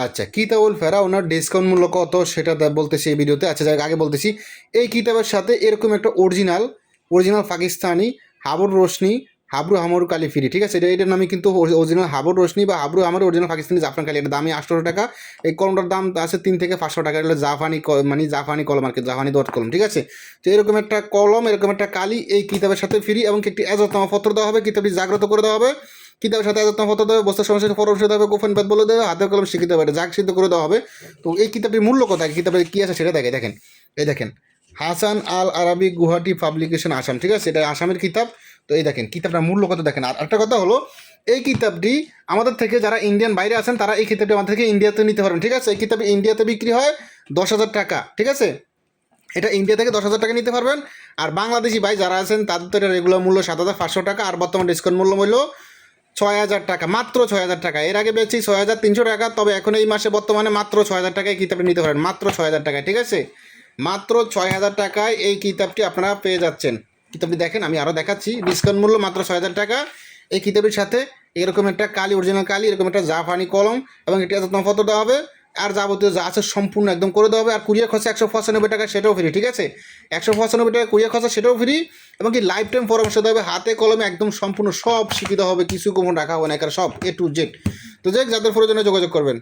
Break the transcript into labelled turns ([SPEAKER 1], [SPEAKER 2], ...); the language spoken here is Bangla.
[SPEAKER 1] আচ্ছা, কিতাবুল ফেরাউনের ডিসকাউন্ট মূল্য কত সেটা বলতেছি এই ভিডিওতে। আচ্ছা, যাই আগে বলতেছি, এই কিতাবের সাথে এরকম একটা অরিজিনাল পাকিস্তানি হাবুর রোশনি হাবরু হামরু কালি ফ্রি, ঠিক আছে? এটার নামে কিন্তু অরিজিনাল হাবুর রোশনি বা হাবরু হামরু অরিজিনাল পাকিস্তানি জাফরান কালি, এটা দামই 800 টাকা। এই কলমটার দাম আছে 3 থেকে 500 টাকা। এটা হলো জাফানি কলম আর কি, জাফানি দট কলম, ঠিক আছে? তো এরকম একটা কলম, এরকম একটা কালি এই কিতাবের সাথে ফ্রি, এবং একটি এজাজতনামাপত্র দেওয়া হবে, কিতাবটি জাগ্রত করে দেওয়া হবে। কিতাবের সাথে এজাজতনামাপত্র দেওয়া হবে, বস্তার সমস্যা পরামর্শ দেওয়া হবে, গোপন বাদ বলে দেওয়া হবে, হাতের কলম শিখিতে হবে, জাগ সিদ্ধ করে দেওয়া হবে। তো এই কিতাবটির মূল্য কত, কিতাবের কী আছে সেটা দেখেন। এই দেখেন, হাসান আল আরাবি গুয়াহাটি পাবলিকেশন আসাম, ঠিক আছে? এটা আসামের কিতাব। তো এই দেখেন কিতাবটার মূল্য কত দেখেন। আর একটা কথা হলো, এই কিতাবটি আমাদের থেকে যারা ইন্ডিয়ান বাইরে আছেন তারা এই কিতাবটি আমাদের থেকে ইন্ডিয়াতে নিতে পারবেন, ঠিক আছে? এই কিতাব ইন্ডিয়াতে বিক্রি হয় 10,000 টাকা, ঠিক আছে? এটা ইন্ডিয়া থেকে 10,000 টাকা নিতে পারবেন। আর বাংলাদেশি ভাই যারা আছেন তাদের তো এটা রেগুলার মূল্য 7,500 টাকা, আর বর্তমান ডিসকাউন্ট মূল্য হলো 6,000 টাকা, মাত্র 6,000 টাকা। এর আগে বেচছি 6,300 টাকা, তবে এখন এই মাসে বর্তমানে মাত্র 6,000 টাকায় কিতাবটি নিতে পারেন, মাত্র 6,000 টাকায়, ঠিক আছে? মাত্র 6,000 টাকায় এই কিতাবটি আপনারা পেয়ে যাচ্ছেন। কিতাবটি দেখেন, আমি আরও দেখাচ্ছি, ডিসকাউন্ট মূল্য মাত্র 6,000 টাকা। এই কিতাবের সাথে এরকম একটা কালি, অরিজিনাল কালি, এরকম একটা জাফানি কলম এবং একটি যত্নপত্র দেওয়া হবে। আর যাবতীয় যা আছে সম্পূর্ণ একদম করে দেওয়া হবে। আর কুরিয়ার খরচা 195 টাকা, সেটাও ফ্রি, ঠিক আছে? 195 টাকা কুরিয়ার খরচা, সেটাও ফ্রি। এবং কি লাইফ টাইম পরামর্শ দেওয়া হবে, হাতে কলমে একদম সম্পূর্ণ সব শিখিতে হবে, কিছু কমন রাখা হবে না, এখানে সব A to Z। তো যাক, যাদের প্রয়োজনে যোগাযোগ করবেন।